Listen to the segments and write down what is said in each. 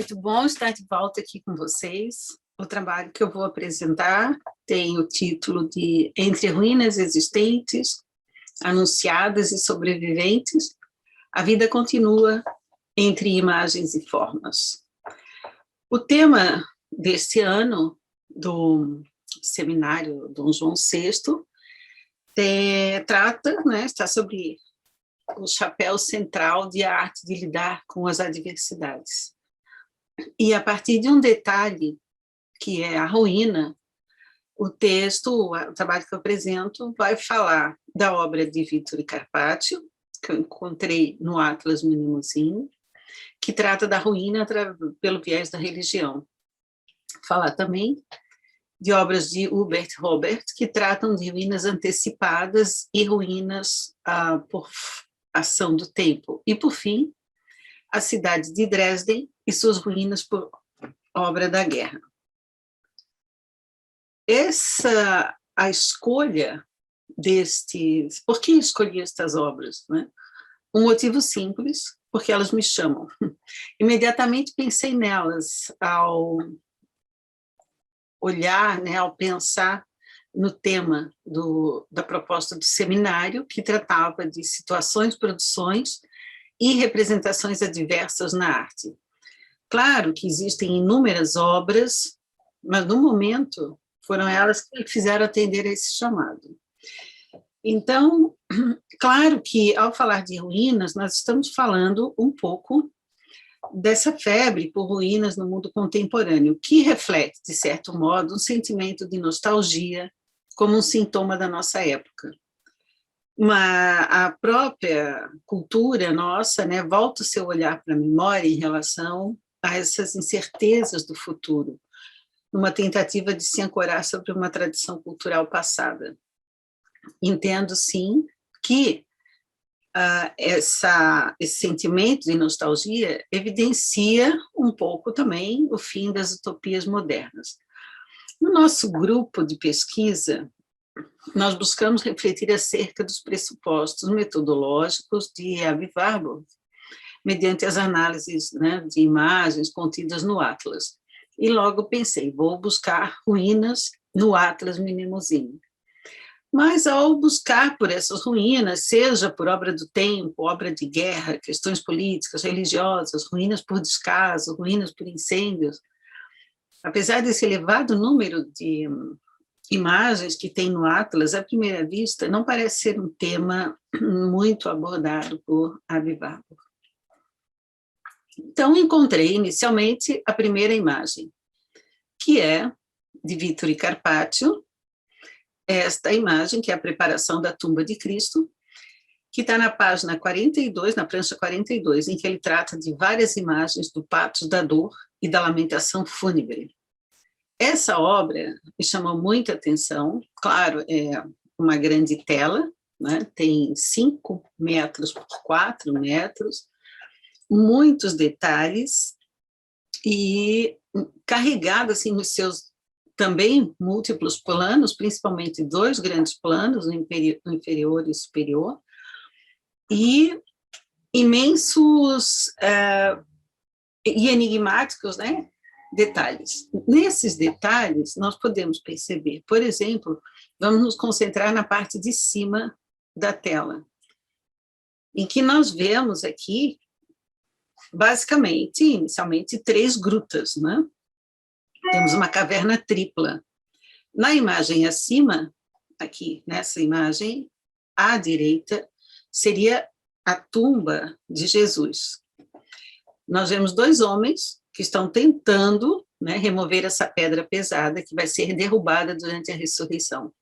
muito bom estar de volta aqui com vocês. O trabalho que eu vou apresentar tem o título de Entre Ruínas Existentes, Anunciadas e Sobreviventes, a vida continua entre imagens e formas. O tema deste ano do seminário Dom João VI trata, está sobre o chapéu central de a arte de lidar com as adversidades. E a partir de um detalhe, que é a ruína, o trabalho que eu apresento, vai falar da obra de Vittore Carpaccio, que eu encontrei no Atlas Mnemosyne, que trata da ruína pelo viés da religião. Falar também de obras de Hubert Robert, que tratam de ruínas antecipadas e ruínas por ação do tempo. E, por fim, a cidade de Dresden e suas ruínas por obra da guerra. A escolha destes... Por que escolhi estas obras? Né? Um motivo simples, porque elas me chamam. Imediatamente pensei nelas ao olhar, ao pensar no tema da proposta do seminário, que tratava de situações, produções e representações adversas na arte. Claro que existem inúmeras obras, mas, no momento, foram elas que fizeram atender a esse chamado. Então, claro que, ao falar de ruínas, nós estamos falando um pouco dessa febre por ruínas no mundo contemporâneo, que reflete, de certo modo, um sentimento de nostalgia, como um sintoma da nossa época. A própria cultura nossa volta o seu olhar para a memória em relação a essas incertezas do futuro, numa tentativa de se ancorar sobre uma tradição cultural passada. Entendo, sim, que esse sentimento de nostalgia evidencia um pouco também o fim das utopias modernas. No nosso grupo de pesquisa, nós buscamos refletir acerca dos pressupostos metodológicos de Aby Warburg, mediante as análises de imagens contidas no Atlas. E logo pensei, vou buscar ruínas no Atlas Mnemosyne. Mas, ao buscar por essas ruínas, seja por obra do tempo, obra de guerra, questões políticas, religiosas, ruínas por descaso, ruínas por incêndios, apesar desse elevado número de imagens que tem no Atlas, à primeira vista, não parece ser um tema muito abordado por Aby Warburg. Então, encontrei inicialmente a primeira imagem, que é de Vittore Carpaccio, esta imagem, que é a preparação da tumba de Cristo, que está na página 42, na prancha 42, em que ele trata de várias imagens do Pathos da Dor e da Lamentação Fúnebre. Essa obra me chamou muita atenção, claro, é uma grande tela, tem 5 metros por 4 metros, muitos detalhes e carregada assim, nos seus também múltiplos planos, principalmente 2 grandes planos, no inferior e superior, e imensos e enigmáticos detalhes. Nesses detalhes, nós podemos perceber, por exemplo, vamos nos concentrar na parte de cima da tela, em que nós vemos aqui, basicamente, inicialmente, 3 grutas, Temos uma caverna tripla. Na imagem acima, aqui, nessa imagem, à direita, seria a tumba de Jesus. Nós vemos 2 homens que estão tentando remover essa pedra pesada que vai ser derrubada durante a ressurreição.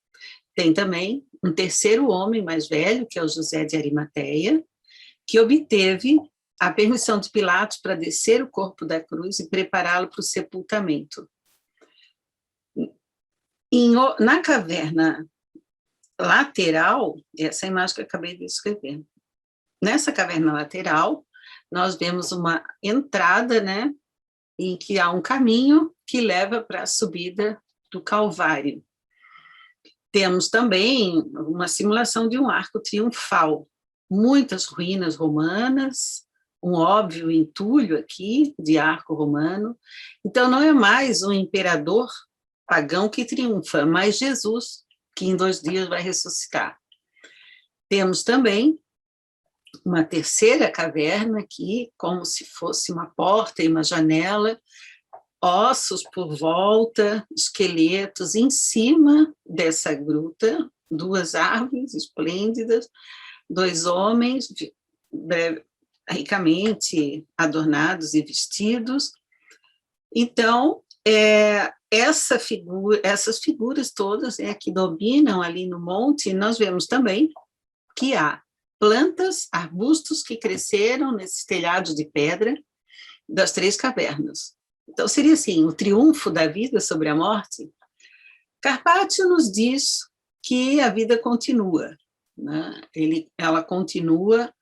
Tem também um terceiro homem mais velho, que é o José de Arimateia, que obteve a permissão de Pilatos para descer o corpo da cruz e prepará-lo para o sepultamento. Na caverna lateral, essa imagem que eu acabei de escrever, nessa caverna lateral, nós vemos uma entrada, em que há um caminho que leva para a subida do Calvário. Temos também uma simulação de um arco triunfal, muitas ruínas romanas, um óbvio entulho aqui de arco romano. Então, não é mais um imperador pagão que triunfa, mas Jesus, que em 2 dias vai ressuscitar. Temos também uma terceira caverna aqui, como se fosse uma porta e uma janela, ossos por volta, esqueletos em cima dessa gruta, 2 árvores esplêndidas, 2 homens ricamente adornados e vestidos. Então, essas figuras todas que dominam ali no monte, nós vemos também que há plantas, arbustos que cresceram nesses telhados de pedra das 3 cavernas. Então, seria assim, o triunfo da vida sobre a morte. Carpaccio nos diz que a vida continua, né? Ela continua,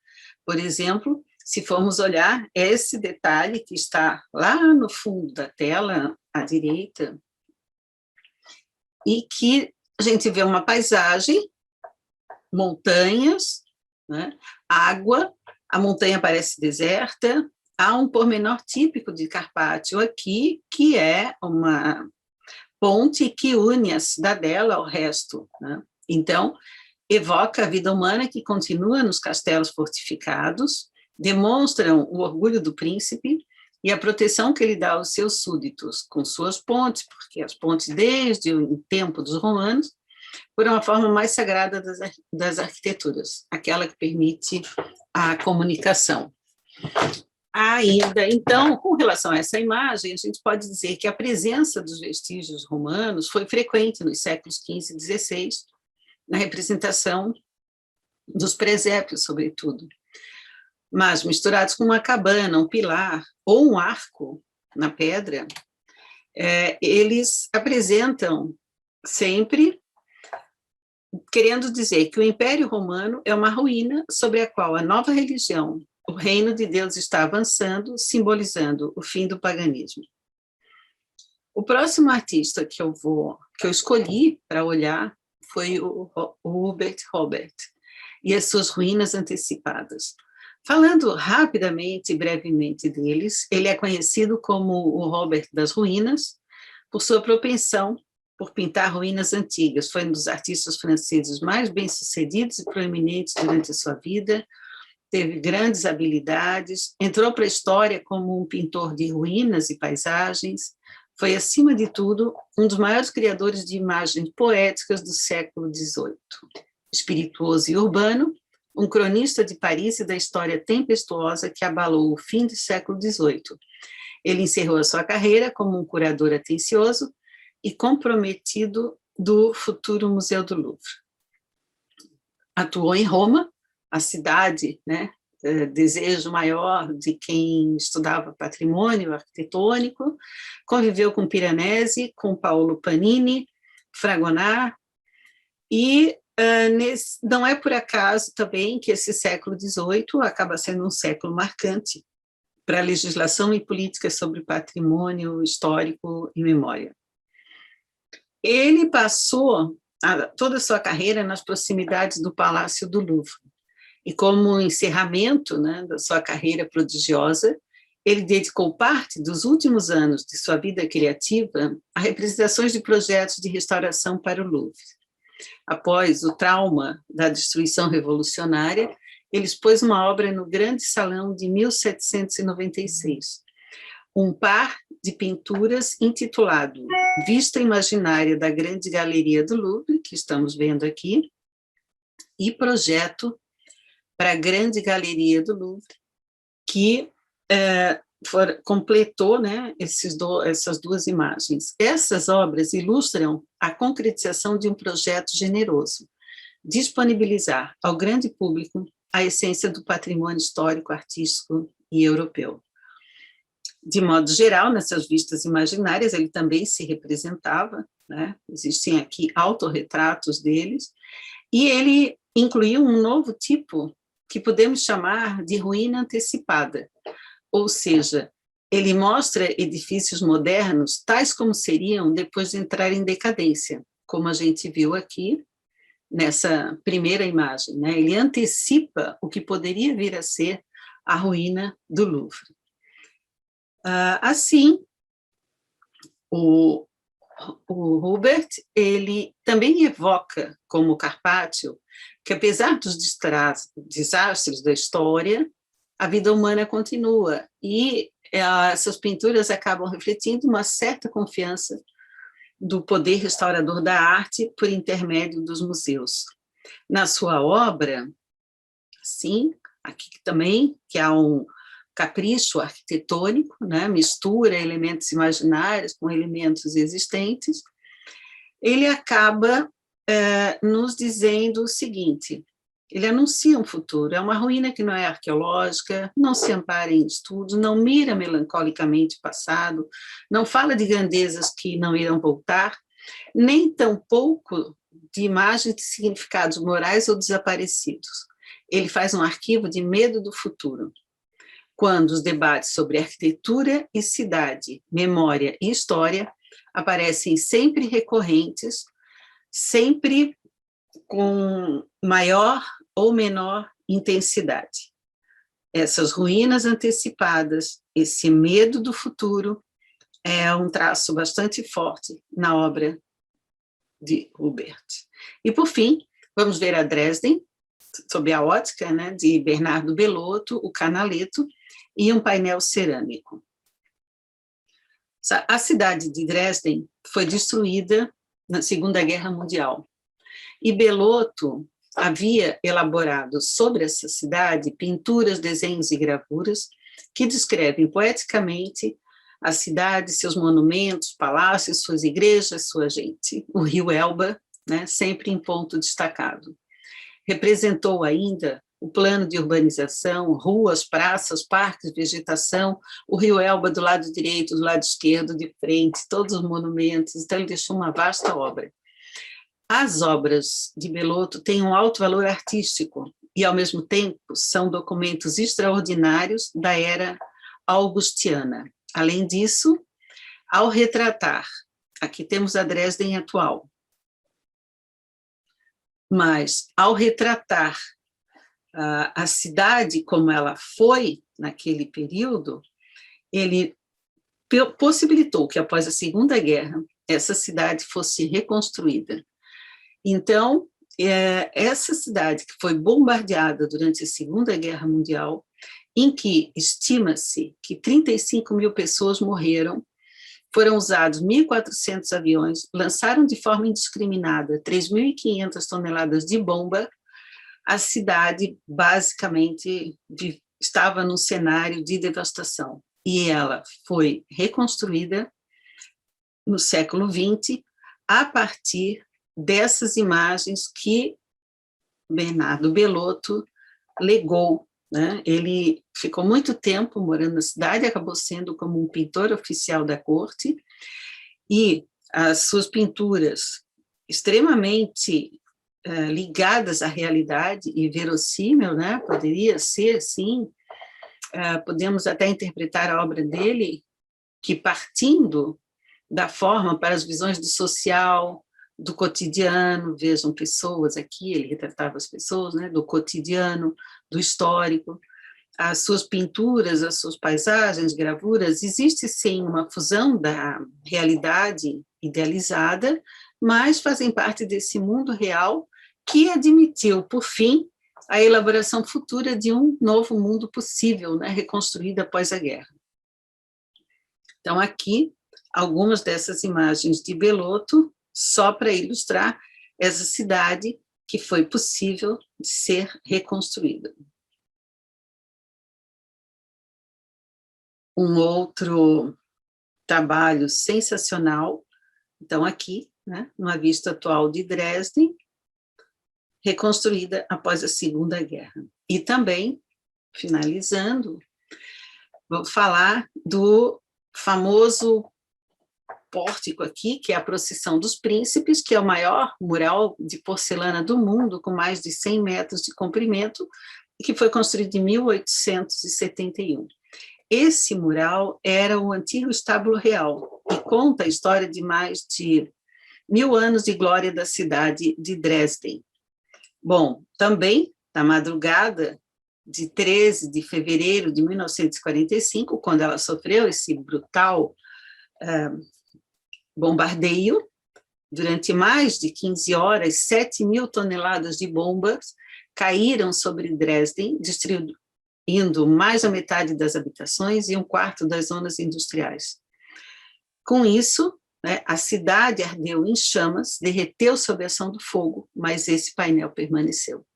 por exemplo, se formos olhar esse detalhe que está lá no fundo da tela, à direita, e que a gente vê uma paisagem, montanhas, né? Água, a montanha parece deserta, há um pormenor típico de Carpaccio aqui, que é uma ponte que une a cidadela ao resto, né? Então, evoca a vida humana que continua nos castelos fortificados, demonstram o orgulho do príncipe e a proteção que ele dá aos seus súditos, com suas pontes, porque as pontes, desde o tempo dos romanos, foram a forma mais sagrada das arquiteturas, aquela que permite a comunicação. Ainda, então, com relação a essa imagem, a gente pode dizer que a presença dos vestígios romanos foi frequente nos séculos XV e XVI, na representação dos presépios, sobretudo. Mas, misturados com uma cabana, um pilar ou um arco na pedra, eles apresentam sempre querendo dizer que o Império Romano é uma ruína sobre a qual a nova religião, o reino de Deus, está avançando, simbolizando o fim do paganismo. O próximo artista que eu escolhi para olhar foi o Hubert Robert e as suas ruínas antecipadas. Falando rapidamente e brevemente deles, ele é conhecido como o Robert das Ruínas, por sua propensão por pintar ruínas antigas. Foi um dos artistas franceses mais bem-sucedidos e proeminentes durante a sua vida, teve grandes habilidades, entrou para a história como um pintor de ruínas e paisagens, foi, acima de tudo, um dos maiores criadores de imagens poéticas do século XVIII. Espirituoso e urbano, um cronista de Paris e da história tempestuosa que abalou o fim do século XVIII. Ele encerrou a sua carreira como um curador atencioso e comprometido do futuro Museu do Louvre. Atuou em Roma, a cidade, né, desejo maior de quem estudava patrimônio arquitetônico, conviveu com Piranesi, com Paolo Panini, Fragonard, e não é por acaso também que esse século XVIII acaba sendo um século marcante para a legislação e política sobre patrimônio histórico e memória. Ele passou toda a sua carreira nas proximidades do Palácio do Louvre, e como encerramento, né, da sua carreira prodigiosa, ele dedicou parte dos últimos anos de sua vida criativa a representações de projetos de restauração para o Louvre. Após o trauma da destruição revolucionária, ele expôs uma obra no Grande Salão de 1796, um par de pinturas intitulado Vista Imaginária da Grande Galeria do Louvre, que estamos vendo aqui, e Projeto para a Grande Galeria do Louvre, que completou, né, essas 2 imagens. Essas obras ilustram a concretização de um projeto generoso, disponibilizar ao grande público a essência do patrimônio histórico, artístico e europeu. De modo geral, nessas vistas imaginárias, ele também se representava, né? Existem aqui autorretratos deles, e ele incluiu um novo tipo que podemos chamar de ruína antecipada, ou seja, ele mostra edifícios modernos tais como seriam depois de entrar em decadência, como a gente viu aqui nessa primeira imagem, né? Ele antecipa o que poderia vir a ser a ruína do Louvre. Assim, o Hubert, ele também evoca, como Carpaccio, que apesar dos desastres da história, a vida humana continua, e essas pinturas acabam refletindo uma certa confiança do poder restaurador da arte por intermédio dos museus. Na sua obra, sim, aqui também, que há um capricho arquitetônico, né, mistura elementos imaginários com elementos existentes, ele acaba nos dizendo o seguinte: ele anuncia um futuro, é uma ruína que não é arqueológica, não se ampara em estudos, não mira melancolicamente o passado, não fala de grandezas que não irão voltar, nem tampouco de imagens de significados morais ou desaparecidos. Ele faz um arquivo de medo do futuro, quando os debates sobre arquitetura e cidade, memória e história aparecem sempre recorrentes, sempre com maior ou menor intensidade. Essas ruínas antecipadas, esse medo do futuro, é um traço bastante forte na obra de Hubert. E, por fim, vamos ver a Dresden, sob a ótica, né, de Bernardo Bellotto, o Canaletto, e um painel cerâmico. A cidade de Dresden foi destruída na Segunda Guerra Mundial, e Bellotto havia elaborado sobre essa cidade pinturas, desenhos e gravuras que descrevem poeticamente a cidade, seus monumentos, palácios, suas igrejas, sua gente. O rio Elba, né, sempre em ponto destacado. Representou ainda o plano de urbanização, ruas, praças, parques, vegetação, o rio Elba do lado direito, do lado esquerdo, de frente, todos os monumentos. Então, ele deixou uma vasta obra. As obras de Bellotto têm um alto valor artístico e, ao mesmo tempo, são documentos extraordinários da era augustiana. Além disso, ao retratar, aqui temos a Dresden atual, mas ao retratar a cidade como ela foi naquele período, ele possibilitou que, após a Segunda Guerra, essa cidade fosse reconstruída. Então, essa cidade que foi bombardeada durante a Segunda Guerra Mundial, em que estima-se que 35 mil pessoas morreram, foram usados 1.400 aviões, lançaram de forma indiscriminada 3.500 toneladas de bomba, a cidade basicamente estava num cenário de devastação. E ela foi reconstruída no século XX a partir dessas imagens que Bernardo Bellotto legou, né? Ele ficou muito tempo morando na cidade, acabou sendo como um pintor oficial da corte, e as suas pinturas extremamente ligadas à realidade e verossímil, né? Poderia ser, sim, podemos até interpretar a obra dele que, partindo da forma para as visões do social, do cotidiano, vejam pessoas aqui, ele retratava as pessoas, né, do cotidiano, do histórico, as suas pinturas, as suas paisagens, gravuras, existe sim uma fusão da realidade idealizada, mas fazem parte desse mundo real que admitiu, por fim, a elaboração futura de um novo mundo possível, né, reconstruído após a guerra. Então, aqui, algumas dessas imagens de Bellotto, só para ilustrar essa cidade que foi possível de ser reconstruída. Um outro trabalho sensacional, então aqui, né, uma vista atual de Dresden, reconstruída após a Segunda Guerra. E também, finalizando, vou falar do famoso pórtico aqui, que é a Procissão dos Príncipes, que é o maior mural de porcelana do mundo, com mais de 100 metros de comprimento, e que foi construído em 1871. Esse mural era o antigo estábulo real e conta a história de mais de 1000 anos de glória da cidade de Dresden. Bom, também, na madrugada de 13 de fevereiro de 1945, quando ela sofreu esse brutal bombardeio. Durante mais de 15 horas, 7.000 toneladas de bombas caíram sobre Dresden, destruindo mais da metade das habitações e um quarto das zonas industriais. Com isso, a cidade ardeu em chamas, derreteu sob a ação do fogo, mas esse painel permaneceu.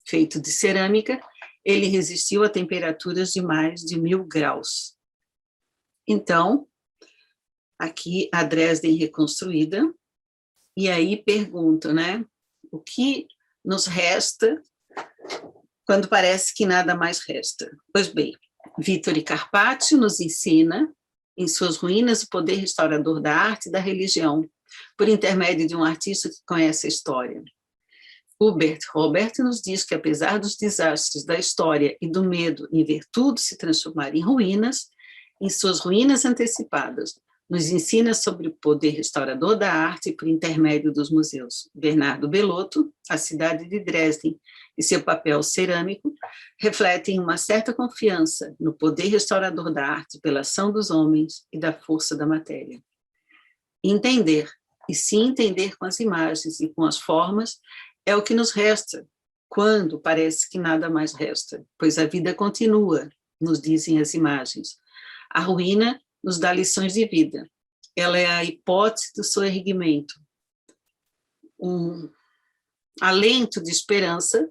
Feito de cerâmica, ele resistiu a temperaturas de mais de 1.000 graus. Então, aqui a Dresden reconstruída, e aí pergunto, o que nos resta quando parece que nada mais resta? Pois bem, Vittore Carpaccio nos ensina, em suas ruínas, o poder restaurador da arte e da religião, por intermédio de um artista que conhece a história. Hubert Robert nos diz que, apesar dos desastres da história e do medo em ver tudo se transformar em ruínas, em suas ruínas antecipadas, nos ensina sobre o poder restaurador da arte por intermédio dos museus. Bernardo Bellotto, A Cidade de Dresden e seu papel cerâmico refletem uma certa confiança no poder restaurador da arte pela ação dos homens e da força da matéria. Entender, e se entender com as imagens e com as formas, é o que nos resta, quando parece que nada mais resta, pois a vida continua, nos dizem as imagens. A ruína nos dá lições de vida. Ela é a hipótese do seu erguimento, um alento de esperança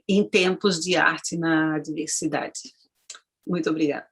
em tempos de arte na adversidade. Muito obrigada.